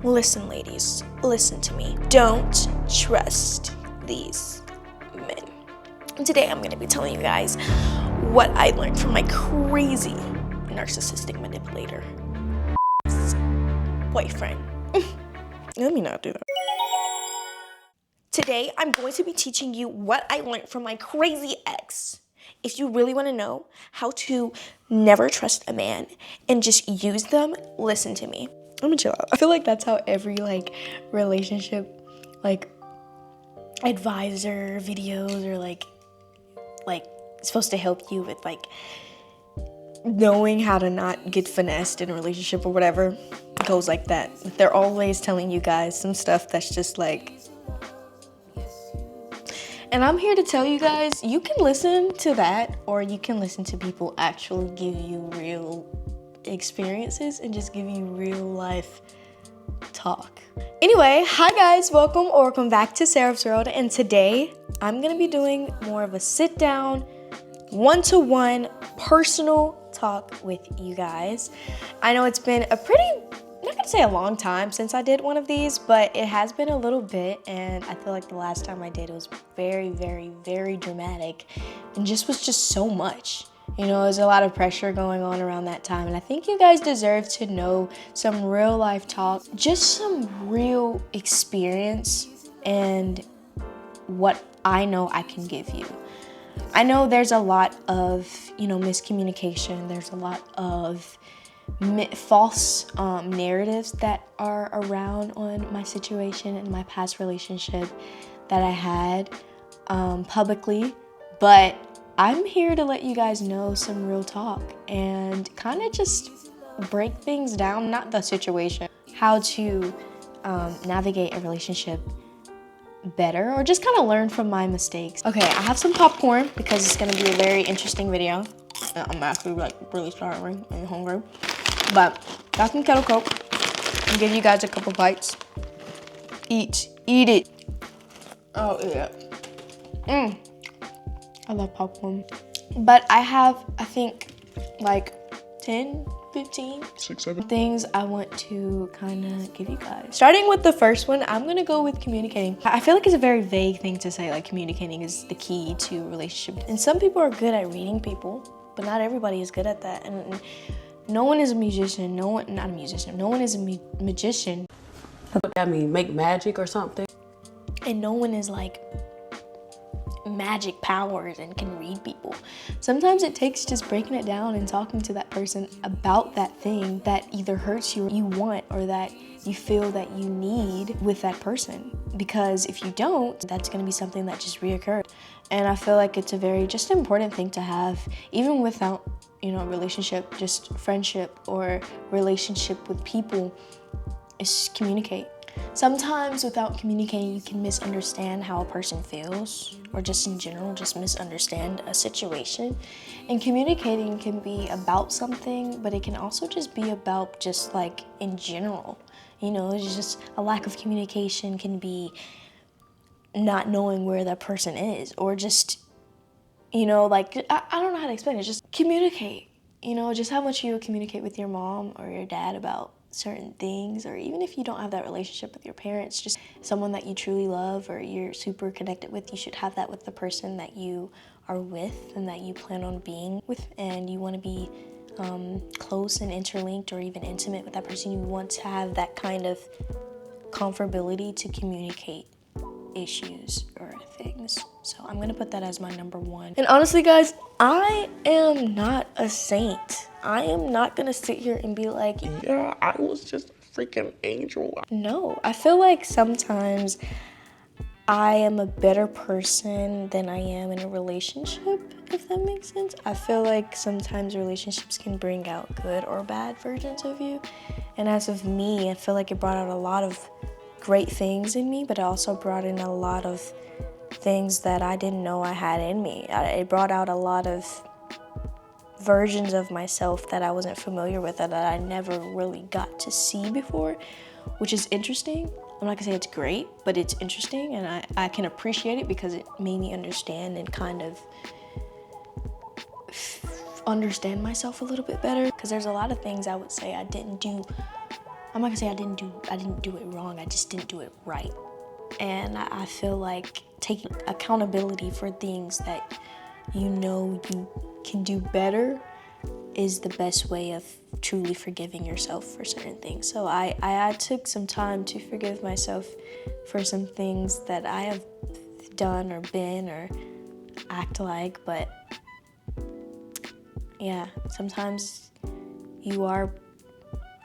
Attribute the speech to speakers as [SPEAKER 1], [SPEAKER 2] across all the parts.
[SPEAKER 1] Listen, ladies, listen to me. Don't trust these men. And today I'm going to be telling you guys what I learned from my crazy narcissistic manipulator boyfriend. Let me not do that. Today I'm going to be teaching you what I learned from my crazy ex. If you really want to know how to never trust a man and just use them, listen to me. Let me chill out. I feel like that's how every relationship advisor videos are like supposed to help you with knowing how to not get finessed in a relationship or whatever. It goes like that. They're always telling you guys some stuff that's just and I'm here to tell you guys, you can listen to that or you can listen to people actually give you real experiences and just give you real life talk. Anyway, hi guys, welcome back to Seraphsworld, and today I'm gonna be doing more of a sit down, one-to-one personal talk with you guys. I know it's been I'm not gonna say a long time since I did one of these, but it has been a little bit, and I feel like the last time I did it was very, very, very dramatic and was just so much. You know, there's a lot of pressure going on around that time, and I think you guys deserve to know some real life talk, just some real experience and what I know I can give you. I know there's a lot of, miscommunication. There's a lot of false narratives that are around on my situation and my past relationship that I had publicly, but I'm here to let you guys know some real talk and kind of just break things down, not the situation, how to navigate a relationship better or just kind of learn from my mistakes. Okay, I have some popcorn because it's gonna be a very interesting video. I'm actually really starving and hungry, but got some kettle coke. I'll give you guys a couple bites. Eat it. Oh yeah. I love popcorn. But I have, I think, 10, 15, 6, 7 things I want to kind of give you guys. Starting with the first one, I'm gonna go with communicating. I feel like it's a very vague thing to say, communicating is the key to a relationship. And some people are good at reading people, but not everybody is good at that. And no one is a musician. No one is a magician.
[SPEAKER 2] What that mean? Make magic or something?
[SPEAKER 1] And no one is magic powers and can read people. Sometimes it takes just breaking it down and talking to that person about that thing that either hurts you or you want, or that you feel that you need with that person. Because if you don't, that's going to be something that just reoccurs. And I feel like it's a very just important thing to have, even without, relationship, just friendship or relationship with people, is communicate. Sometimes without communicating, you can misunderstand how a person feels, or just in general, just misunderstand a situation. And communicating can be about something, but it can also just be about just in general. It's just a lack of communication can be not knowing where that person is, or just, I don't know how to explain it. Just communicate, just how much you communicate with your mom or your dad about certain things, or even if you don't have that relationship with your parents, just someone that you truly love or you're super connected with, you should have that with the person that you are with and that you plan on being with, and you want to be close and interlinked or even intimate with that person. You want to have that kind of comfortability to communicate issues or things. So I'm gonna put that as my number one. And honestly guys, I am not a saint. I am not gonna sit here and be like, yeah, I was just a freaking angel. No, I feel like sometimes I am a better person than I am in a relationship, if that makes sense. I feel like sometimes relationships can bring out good or bad versions of you. And as of me, I feel like it brought out a lot of great things in me, but it also brought in a lot of things that I didn't know I had in me. It brought out a lot of versions of myself that I wasn't familiar with and that I never really got to see before, which is interesting. I'm not gonna say it's great, but it's interesting, and I can appreciate it because it made me understand and kind of understand myself a little bit better. Because there's a lot of things I would say I didn't do I'm not gonna say I didn't do it wrong, I just didn't do it right. And I feel like taking accountability for things that you know you can do better is the best way of truly forgiving yourself for certain things. So I took some time to forgive myself for some things that I have done or been or act like, but yeah, sometimes you are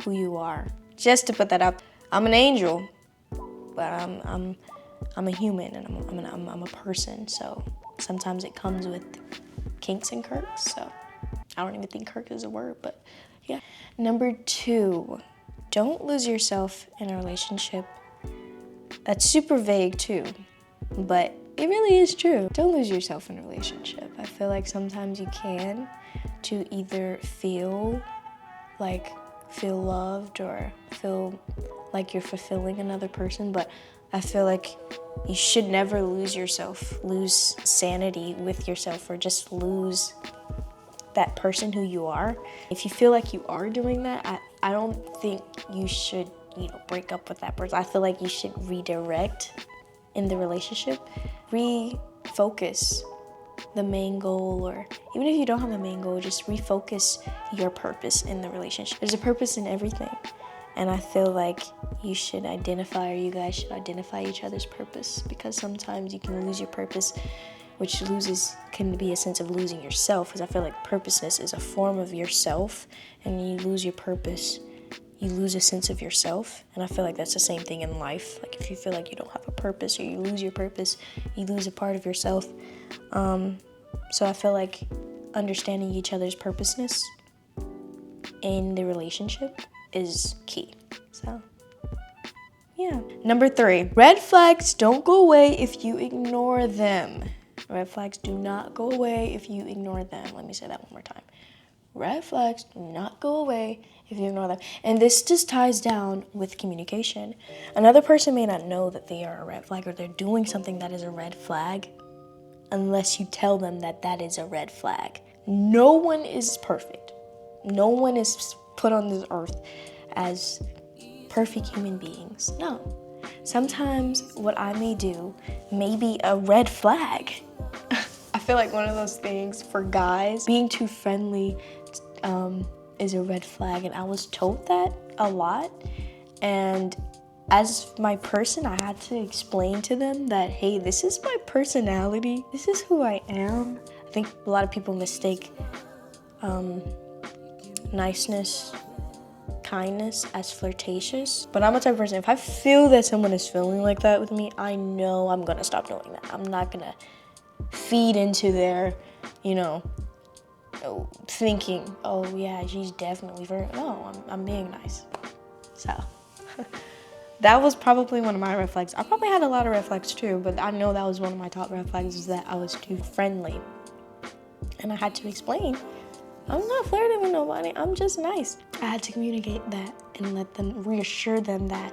[SPEAKER 1] who you are. Just to put that up, I'm an angel, but I'm a human and I'm a person. So sometimes it comes with kinks and quirks. So I don't even think quirk is a word, but yeah. Number 2, don't lose yourself in a relationship. That's super vague too, but it really is true. Don't lose yourself in a relationship. I feel like sometimes you can, to either feel loved or feel like you're fulfilling another person, but I feel like you should never lose yourself, lose sanity with yourself, or just lose that person who you are. If you feel like you are doing that, I don't think you should, break up with that person. I feel like you should redirect in the relationship, refocus the main goal, or even if you don't have a main goal, just refocus your purpose in the relationship. There's a purpose in everything, and I feel like you guys should identify each other's purpose, because sometimes you can lose your purpose, which can be a sense of losing yourself, because I feel like purposeness is a form of yourself, and you lose your purpose, you lose a sense of yourself. And I feel like that's the same thing in life. Like if you feel like you don't have a purpose, or you lose your purpose, you lose a part of yourself. So I feel like understanding each other's purposeness in the relationship is key. So yeah. Number 3, red flags don't go away if you ignore them. Red flags do not go away if you ignore them. Let me say that one more time. Red flags do not go away if you ignore them. And this just ties down with communication. Another person may not know that they are a red flag, or they're doing something that is a red flag, unless you tell them that that is a red flag. No one is perfect. No one is put on this earth as perfect human beings. No. Sometimes what I may do may be a red flag. I feel like one of those things for guys, being too friendly is a red flag, and I was told that a lot. And as my person, I had to explain to them that, hey, this is my personality. This is who I am. I think a lot of people mistake niceness, kindness as flirtatious. But I'm a type of person, if I feel that someone is feeling like that with me, I know I'm gonna stop doing that. I'm not gonna feed into their, thinking, oh yeah, she's definitely no, I'm being nice. So that was probably one of my red flags. I probably had a lot of red flags too, but I know that was one of my top red flags, is that I was too friendly. And I had to explain, I'm not flirting with nobody, I'm just nice. I had to communicate that and reassure them that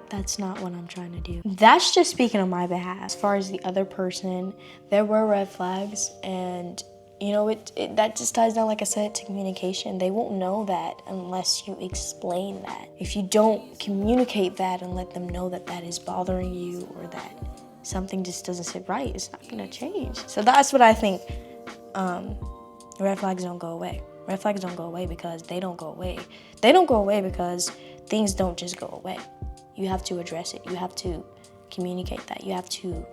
[SPEAKER 1] that's not what I'm trying to do. That's just speaking on my behalf. As far as the other person, there were red flags, and that just ties down, like I said, to communication. They won't know that unless you explain that. If you don't communicate that and let them know that that is bothering you, or that something just doesn't sit right, it's not gonna change. So that's what I think. Red flags don't go away. Red flags don't go away because they don't go away. They don't go away because things don't just go away. You have to address it. You have to communicate that. You have to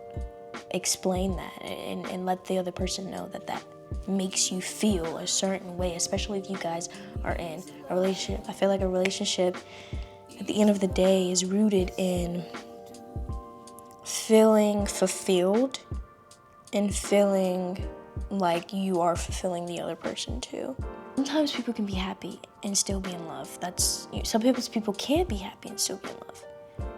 [SPEAKER 1] explain that and let the other person know that that makes you feel a certain way, especially if you guys are in a relationship. I feel like a relationship, at the end of the day, is rooted in feeling fulfilled and feeling like you are fulfilling the other person too. Sometimes people can be happy and still be in love. Some people can't be happy and still be in love.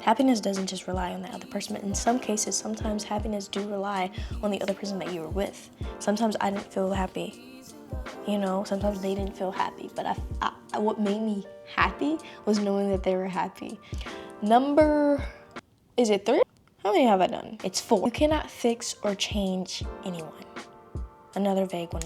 [SPEAKER 1] Happiness doesn't just rely on the other person, but in some cases, sometimes happiness do rely on the other person that you were with. Sometimes I didn't feel happy, sometimes they didn't feel happy, but what made me happy was knowing that they were happy. Is it 3? How many have I done? It's 4. You cannot fix or change anyone. Another vague one.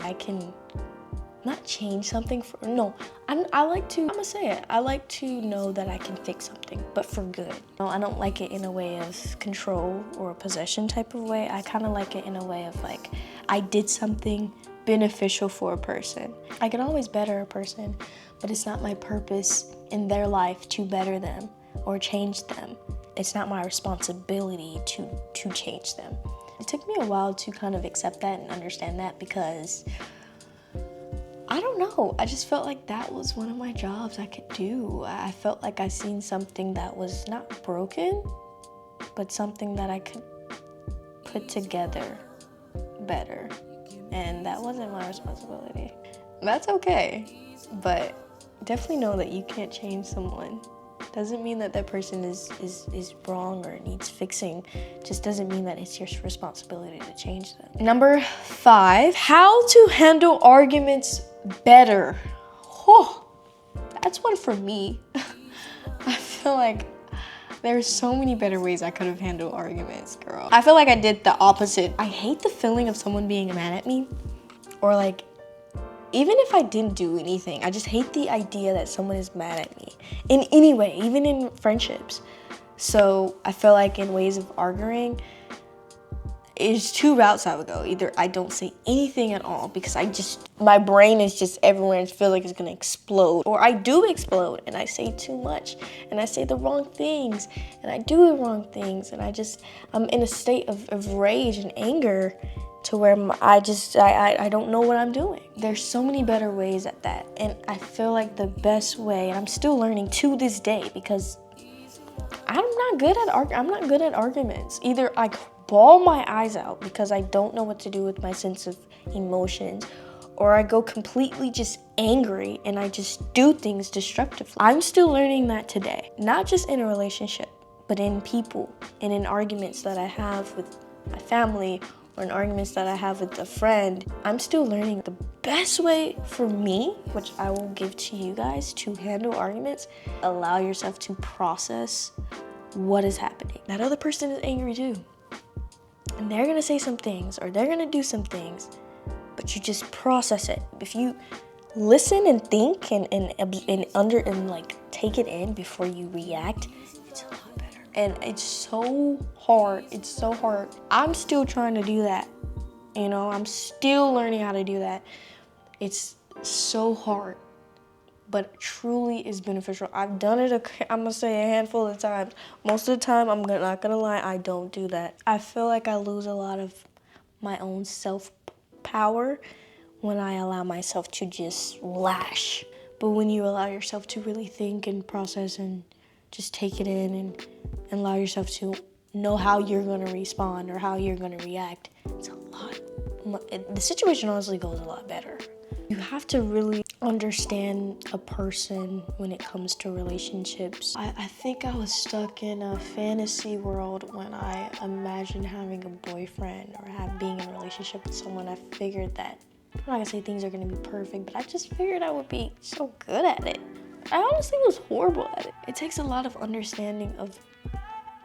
[SPEAKER 1] not change something for, no, I like to, I'm gonna say it, I like to know that I can fix something, but for good. No, I don't like it in a way of control or a possession type of way. I kind of like it in a way of like, I did something beneficial for a person. I can always better a person, but it's not my purpose in their life to better them or change them. It's not my responsibility to change them. It took me a while to kind of accept that and understand that, because I don't know, I just felt like that was one of my jobs I could do. I felt like I seen something that was not broken, but something that I could put together better. And that wasn't my responsibility. That's okay, but definitely know that you can't change someone. Doesn't mean that that person is wrong or needs fixing. Just doesn't mean that it's your responsibility to change them. Number 5, how to handle arguments better. Oh, that's one for me. I feel like there's so many better ways I could have handled arguments, girl. I feel like I did the opposite. I hate the feeling of someone being mad at me, or like, even if I didn't do anything, I just hate the idea that someone is mad at me in any way, even in friendships. So I feel like in ways of arguing, it's 2 routes I would go. Either I don't say anything at all because my brain is just everywhere and feel like it's gonna explode. Or I do explode and I say too much and I say the wrong things and I do the wrong things and I'm in a state of rage and anger to where I don't know what I'm doing. There's so many better ways at that. And I feel like the best way, and I'm still learning to this day, because I'm not good at arguments. Either I bawl my eyes out because I don't know what to do with my sense of emotions, or I go completely just angry and I just do things destructively. I'm still learning that today, not just in a relationship, but in people and in arguments that I have with my family or in arguments that I have with a friend. I'm still learning the best way for me, which I will give to you guys, to handle arguments. Allow yourself to process what is happening. That other person is angry too. And they're gonna say some things or they're gonna do some things, but you just process it. If you listen and think and like take it in before you react, it's a lot better. And it's so hard. It's so hard. I'm still trying to do that. You know, I'm still learning how to do that. It's so hard, but truly is beneficial. I've done it, I'm gonna say a handful of times. Most of the time, I'm not gonna lie, I don't do that. I feel like I lose a lot of my own self-power when I allow myself to just lash. But when you allow yourself to really think and process and just take it in and allow yourself to know how you're gonna respond or how you're gonna react, it's a lot. The situation honestly goes a lot better. You have to really understand a person when it comes to relationships. I think I was stuck in a fantasy world when I imagined having a boyfriend or being in a relationship with someone. I figured that, I'm not gonna say things are gonna be perfect, but I just figured I would be so good at it. I honestly was horrible at it. It takes a lot of understanding of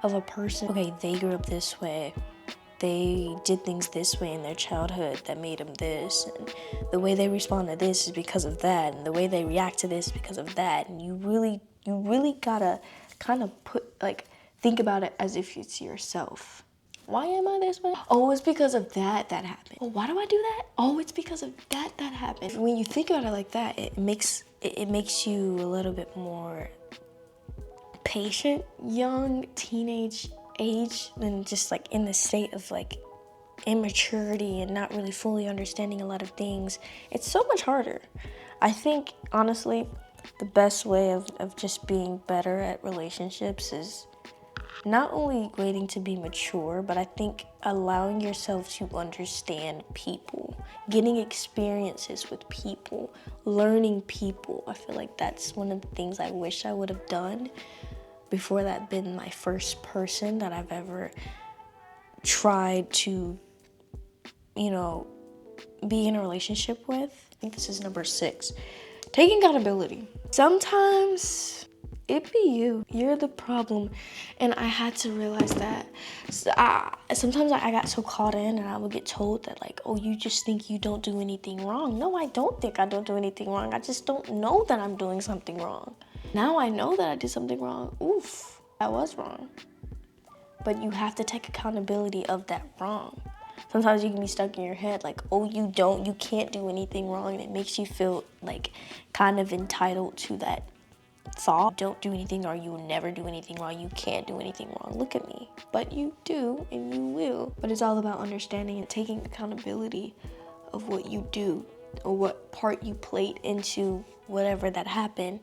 [SPEAKER 1] a person. Okay, they grew up this way. They did things this way in their childhood that made them this, and the way they respond to this is because of that, and the way they react to this is because of that. And you really gotta kind of think about it as if it's yourself. Why am I this way? Oh, it's because of that happened. Oh, why do I do that? Oh, it's because of that happened. When you think about it like that, it makes you a little bit more patient, young, teenage age, than just like in the state of like immaturity and not really fully understanding a lot of things. It's so much harder. I think honestly the best way of just being better at relationships is not only waiting to be mature, but I think allowing yourself to understand people, getting experiences with people, learning people. I feel like that's one of the things I wish I would have done before that been my first person that I've ever tried to, be in a relationship with. I think this is number 6. Taking accountability. Sometimes it be you. You're the problem. And I had to realize that. So sometimes I got so caught in, and I would get told that, like, oh, you just think you don't do anything wrong. No, I don't think I don't do anything wrong. I just don't know that I'm doing something wrong. Now I know that I did something wrong. Oof, I was wrong. But you have to take accountability of that wrong. Sometimes you can be stuck in your head like, oh, you can't do anything wrong. And it makes you feel like kind of entitled to that thought. Don't do anything, or you will never do anything wrong. You can't do anything wrong. Look at me. But you do, and you will. But it's all about understanding and taking accountability of what you do, or what part you played into whatever that happened,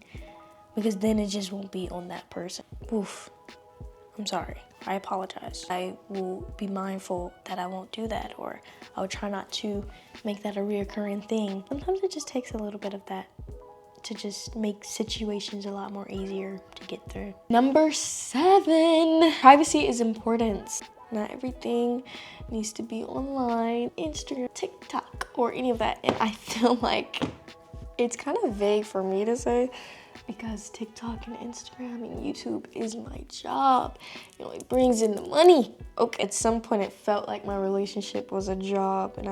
[SPEAKER 1] because then it just won't be on that person. Oof. I'm sorry. I apologize. I will be mindful that I won't do that, or I will try not to make that a reoccurring thing. Sometimes it just takes a little bit of that to just make situations a lot more easier to get through. Number 7, privacy is important. Not everything needs to be online, Instagram, TikTok, or any of that. And I feel like it's kind of vague for me to say, because TikTok and Instagram and YouTube is my job. You know, it brings in the money. Okay, at some point it felt like my relationship was a job, and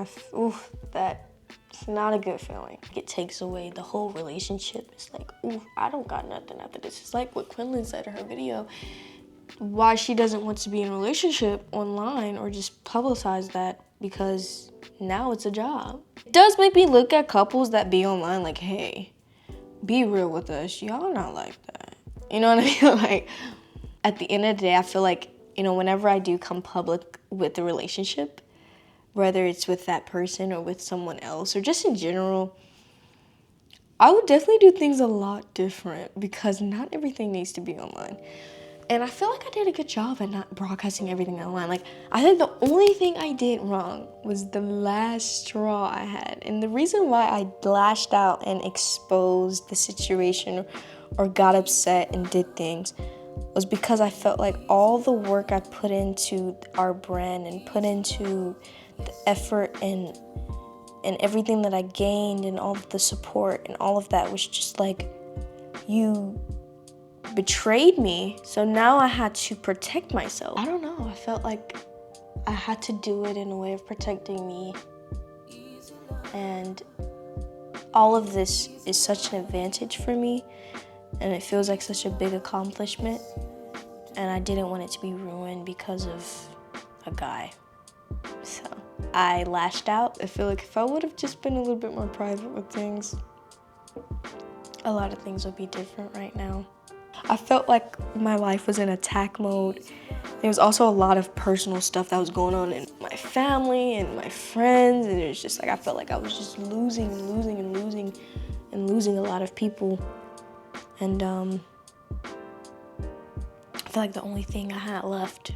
[SPEAKER 1] that's not a good feeling. It takes away the whole relationship. It's like, ooh, I don't got nothing after this. It's like what Quinlan said in her video, why she doesn't want to be in a relationship online or just publicize that, because now it's a job. It does make me look at couples that be online like, hey, be real with us. Y'all not like that. You know what I mean? Like, at the end of the day, I feel like, you know, whenever I do come public with a relationship, whether it's with that person or with someone else or just in general, I would definitely do things a lot different, because not everything needs to be online. And I feel like I did a good job at not broadcasting everything online. Like, I think the only thing I did wrong was the last straw I had. And the reason why I lashed out and exposed the situation or got upset and did things was because I felt like all the work I put into our brand and put into the effort and everything that I gained and all of the support and all of that was just like, you betrayed me. So now I had to protect myself. I don't know, I felt like I had to do it in a way of protecting me. And all of this is such an advantage for me, and it feels like such a big accomplishment. And I didn't want it to be ruined because of a guy. So I lashed out. I feel like if I would have just been a little bit more private with things, a lot of things would be different right now. I felt like my life was in attack mode. There was also a lot of personal stuff that was going on in my family and my friends, and it was just like I felt like I was just losing a lot of people. And I feel like the only thing I had left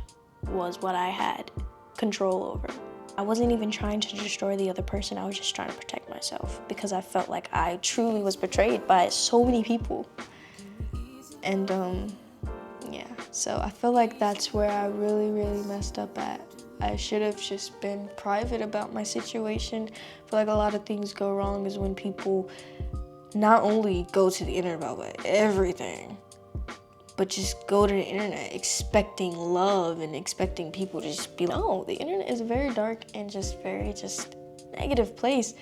[SPEAKER 1] was what I had control over. I wasn't even trying to destroy the other person. I was just trying to protect myself, because I felt like I truly was betrayed by so many people. And yeah, so I feel like that's where I really messed up at. I should have just been private about my situation. I feel like a lot of things go wrong is when people not only go to the internet about everything, but just go to the internet expecting love and expecting people to just be like, oh, the internet is a very dark and very negative place.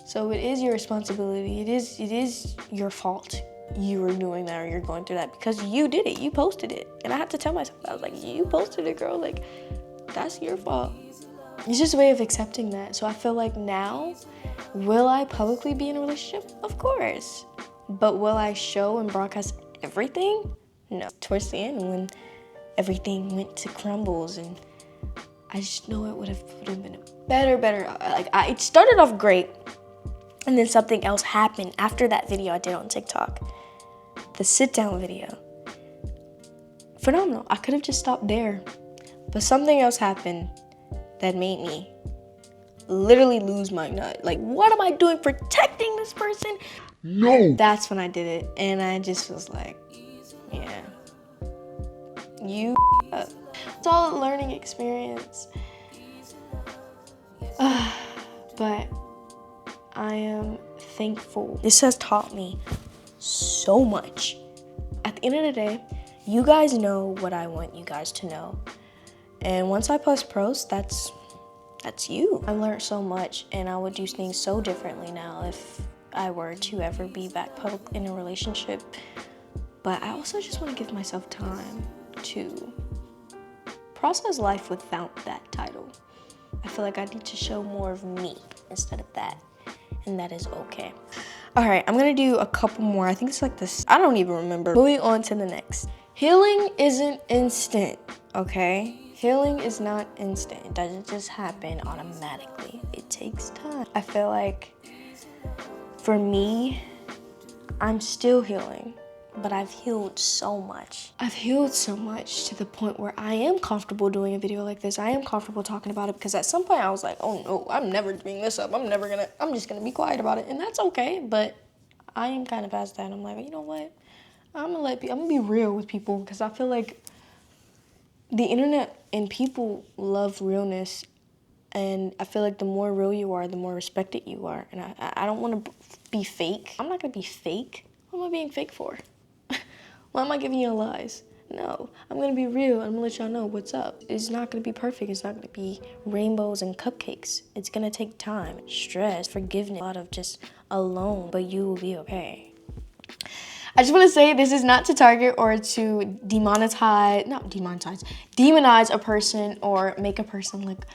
[SPEAKER 1] So it is your responsibility. It is your fault. You were doing that, or you're going through that, because you did it. You posted it. And I had to tell myself, I was like, you posted it, girl. Like, that's your fault. It's just a way of accepting that. So I feel like now, will I publicly be in a relationship? Of course. But will I show and broadcast everything? No. Towards the end, when everything went to crumbles, and I just know it would have been a better. Like, it started off great, and then something else happened after that video I did on TikTok. The sit-down video. Phenomenal. I could have just stopped there. But something else happened that made me literally lose my nut. Like, what am I doing protecting this person? No. That's when I did it. And I just was like, yeah. You up. It's all a learning experience. But I am thankful. This has taught me so much. At the end of the day, you guys know what I want you guys to know. And once I post, that's you. I learned so much, and I would do things so differently now if I were to ever be back public in a relationship. But I also just want to give myself time to process life without that title. I feel like I need to show more of me instead of that, and that is okay. All right, I'm gonna do a couple more. I think it's like this, I don't even remember. Moving on to the next. Healing isn't instant, okay? Healing is not instant. It doesn't just happen automatically. It takes time. I feel like for me, I'm still healing, but I've healed so much. I've healed so much to the point where I am comfortable doing a video like this. I am comfortable talking about it because at some point I was like, oh no, I'm never bringing this up. I'm just gonna be quiet about it. And that's okay, but I am kind of past that. I'm like, you know what? I'm gonna be real with people because I feel like the internet and people love realness. And I feel like the more real you are, the more respected you are. And I don't want to be fake. I'm not gonna be fake. What am I being fake for? Why am I giving you lies? No, I'm gonna be real. I'm gonna let y'all know what's up. It's not gonna be perfect. It's not gonna be rainbows and cupcakes. It's gonna take time, stress, forgiveness, a lot of just alone, but you will be okay. I just wanna say this is not to target or to demonize a person or make a person look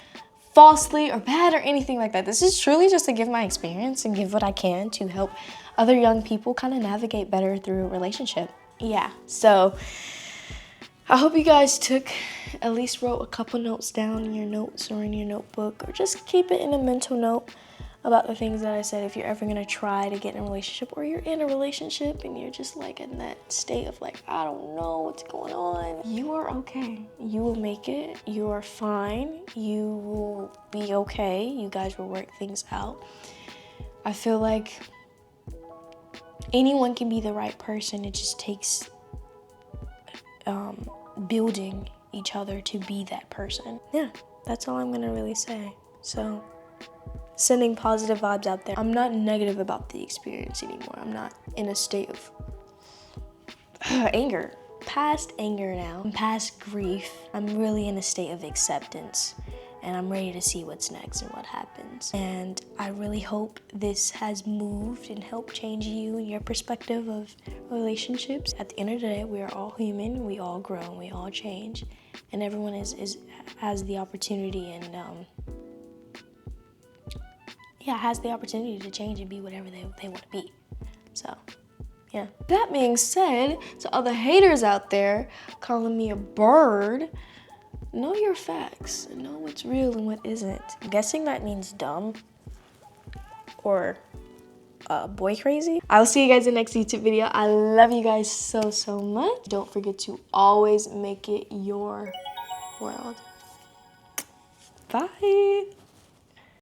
[SPEAKER 1] falsely or bad or anything like that. This is truly just to give my experience and give what I can to help other young people kind of navigate better through a relationship. Yeah, so I hope you guys at least wrote a couple notes down in your notes or in your notebook, or just keep it in a mental note about the things that I said. If you're ever gonna try to get in a relationship, or you're in a relationship and you're just like in that state of like, I don't know what's going on, you are okay. You will make it. You are fine. You will be okay. You guys will work things out. I feel like anyone can be the right person. It just takes building each other to be that person. Yeah, that's all I'm gonna really say. So, sending positive vibes out there. I'm not negative about the experience anymore. I'm not in a state of anger. Past anger now. I'm past grief. I'm really in a state of acceptance. And I'm ready to see what's next and what happens. And I really hope this has moved and helped change you and your perspective of relationships. At the end of the day, we are all human, we all grow, and we all change. And everyone has the opportunity and has the opportunity to change and be whatever they want to be. So, yeah. That being said, to all the haters out there calling me a bird, know your facts. Know what's real and what isn't. I'm guessing that means dumb or boy crazy. I'll see you guys in the next YouTube video. I love you guys so, so much. Don't forget to always make it your world. Bye.